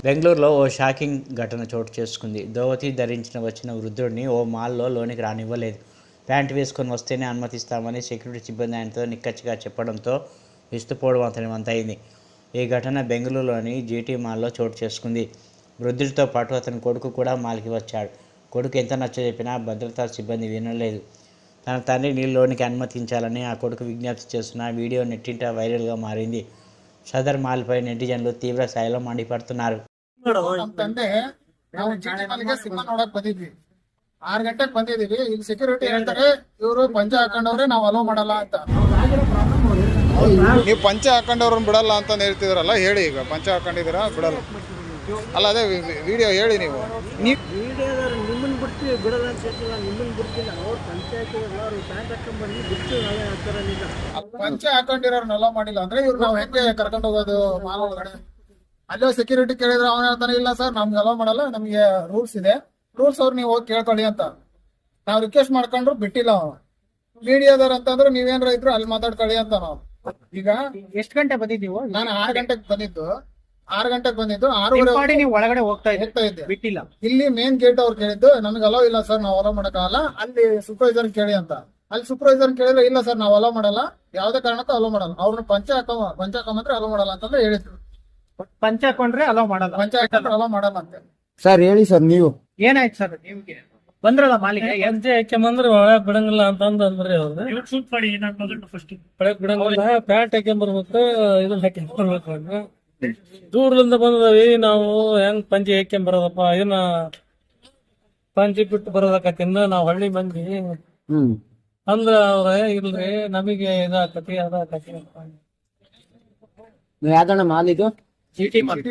బెంగళూరులో ఓ షాకింగ్ ఘటన చోటు చేసుకుంది. ధోవతి ధరించిన వచ్చిన వృద్ధుడిని ఓ మాల్లో లోనికి రానివ్వలేదు. ప్యాంటు వేసుకొని వస్తేనే అనుమతిస్తామని సెక్యూరిటీ సిబ్బంది ఆయనతో నిక్కచ్చిగా చెప్పడంతో విస్తుపోవడం అతనివంతైంది. ఈ ఘటన బెంగళూరులోని జీటీ మాల్లో చోటు చేసుకుంది. వృద్ధుడితో పాటు అతని కొడుకు కూడా మాల్కి వచ్చాడు. కొడుకు ఎంత నచ్చజెప్పినా భద్రతా సిబ్బంది వినలేదు. తన తండ్రిని లోనికి అనుమతించాలని ఆ కొడుకు విజ్ఞప్తి చేస్తున్న వీడియో నెట్టింట వైరల్గా మారింది. సదర్ మాల్పై నెటిజన్లు తీవ్ర స్థాయిలో మండిపడుతున్నారు. ಅಂತಂದ್ರೆ ನಾವು ಜಿಟಿ ಮಾಲ್ಗೆ ಸಿನಿಮಾ ನೋಡಕ್ ಬಂದಿದ್ವಿ. 6 ಗಂಟೆಗೆ ಬಂದಿದೀವಿ. ಇಲ್ಲಿ ಸೆಕ್ಯೂರಿಟಿ ಹೇಳ್ತಾರೆ ಇವರು ಪಂಚೆ ಹಾಕೊಂಡವ್ರೆ ನಾವು ಅಲೋ ಮಾಡಲ್ಲ ಅಂತ. ನೀವು ಪಂಚೆ ಹಾಕೊಂಡವ್ರನ್ನ ಬಿಡಲ್ಲ ಅಂತ ಹೇಳ್ತಿದ್ರಲ್ಲ, ಹೇಳಿ ಈಗ ಪಂಚೆ ಹಾಕೊಂಡಿದ್ದೀರಾ ಬಿಡಲ್ಲ ಅಲ್ಲ, ಅದೇ ವಿಡಿಯೋ ಹೇಳಿ ನೀವು. ವಿಡಿಯೋದವ್ರು ನಿಮ್ಮನ್ನು ಬಿಡ್ತೀವಿ ಬಿಡಲ್ಲ ಅಂತ ಹೇಳ್ತಿಲ್ಲ, ನಿಮ್ಮನ್ನು ಬಿಡ್ತಿಲ್ಲ. ಅವ್ರು ಪಂಚೆ ಹಾಕಿದ್ರಲ್ಲ, ಅವ್ರು ಪ್ಯಾಂಟ್ ಹಾಕೊಂಡ್ಬಂದು ಬಿಟ್ಟು ನಾಳೆ ಹಾಕ್ತಾರಲ್ಲ. ಪಂಚೆ ಹಾಕೊಂಡಿರೋರ್ನ ಅಲೋ ಮಾಡಿಲ್ಲ ಅಂದ್ರೆ ಇವ್ರು ನಾವು ಹೆಂಗೆ ಕರ್ಕೊಂಡು ಹೋಗೋದು ಮಾಲ್ ಒಳಗಡೆ? ಅಲ್ಲೋ ಸೆಕ್ಯೂರಿಟಿ ಕೇಳಿದ್ರೆ ಅವನ ಹೇಳ್ತಾನೆ ಇಲ್ಲ ಸರ್ ನಮ್ಗೆ ಅಲೋ ಮಾಡಲ್ಲ, ನಮ್ಗೆ ರೂಲ್ಸ್ ಇದೆ, ರೂಲ್ಸ್ ಅವ್ರು ನೀವು ಹೋಗಿ ಕೇಳ್ಕೊಳ್ಳಿ ಅಂತ. ನಾವು ರಿಕ್ವೆಸ್ಟ್ ಮಾಡ್ಕೊಂಡ್ರು ಬಿಟ್ಟಿಲ್ಲ ಅವನು. ಮೀಡಿಯಾದವ್ರು ಅಂತಂದ್ರೆ ನೀವೇನ್ರ ಇದ್ರು ಅಲ್ಲಿ ಮಾತಾಡ್ಕೊಳ್ಳಿ ಅಂತ ನಾವು. ಈಗ ಎಷ್ಟು ಗಂಟೆ ಬಂದಿದ್ದೀವೋ? ನಾನು 6 ಗಂಟೆಗೆ ಬಂದಿದ್ದು. 6:30 ನೀವು ಒಳಗಡೆ ಹೋಗ್ತಾ ಇದ್ದೆ, ಬಿಟ್ಟಿಲ್ಲ. ಇಲ್ಲಿ ಮೇನ್ ಗೇಟ್ ಅವ್ರು ಕೇಳಿದ್ದು ನಮಗೆ ಅಲೋ ಇಲ್ಲ ಸರ್, ನಾವು ಅಲೋ ಮಾಡಕ್ಕಾಗಲ್ಲ, ಅಲ್ಲಿ ಸೂಪರ್ವೈಸರ್ ಕೇಳಿ ಅಂತ. ಅಲ್ಲಿ ಸೂಪರ್ವೈಸರ್ ಕೇಳಿದ್ರೆ ಇಲ್ಲ ಸರ್ ನಾವು ಅಲೋ ಮಾಡಲ್ಲ, ಯಾವ್ದೇ ಕಾರಣಕ್ಕೂ ಅಲೋ ಮಾಡಲ್ಲ, ಅವ್ರನ್ನ ಪಂಚೆ ಹಾಕೊಂಡ್ರೆ ಅಲೋ ಮಾಡಲ್ಲ ಅಂತಂದ್ರೆ ಹೇಳಿದ್ರು. ಪಂಚೆ ಹಾಕೊಂಡ್ರೆ ಅಲೋ ಮಾಡಲ್ಲ, ಪಂಚೆ ಹಾಕೊಂಡ್ರೆ ಅಲೋ ಮಾಡಲ್ಲ ಅಂತ. ಸರ್ ಹೇಳಿ ಸರ್, ನೀವು ಏನಾಯ್ತು ಸರ್? ನಿಮ್ಗೆ ಬಂದ್ರಲ್ಲ ಮಾಲಿಗೆ ಹೆಜ್ಜೆ ಹಾಕ್ಯಂಬಂದ್ರೆ ಒಳಗ್ ಬಿಡಂಗಿಲ್ಲ ಅಂತಂದ್ರೆ ಅವ್ರು ಒಳಗ್ ಬಿಡಂಗಿಲ್ಲ, ಪ್ಯಾಂಟ್ ಹಾಕ್ಯಂಬರ್ಬೇಕು, ಇದನ್ನ ಹಾಕ್ಯಂಬರ್ಬೇಕು. ದೂರದಿಂದ ಬಂದವಿ ನಾವು, ಹೆಂಗ್ ಪಂಚಿ ಹಾಕ್ಯಂಬರೋದಪ್ಪ, ಇದನ್ನ ಪಂಚಿ ಬಿಟ್ಟು ಬರೋದಕ್ಕತ್ತಿಂದ ನಾವು ಹಳ್ಳಿ ಮಂದಿ ಅಂದ್ರ ಅವ್ರ ಇಲ್ರಿ ನಮಗೆ ಇದಾಕತಿ ಅದಾಕತಿ. ಯಾವ್ದಣ್ಣ ಮಾಲ್ ಇದು? ಚೀಟಿ ಮಾಲ್.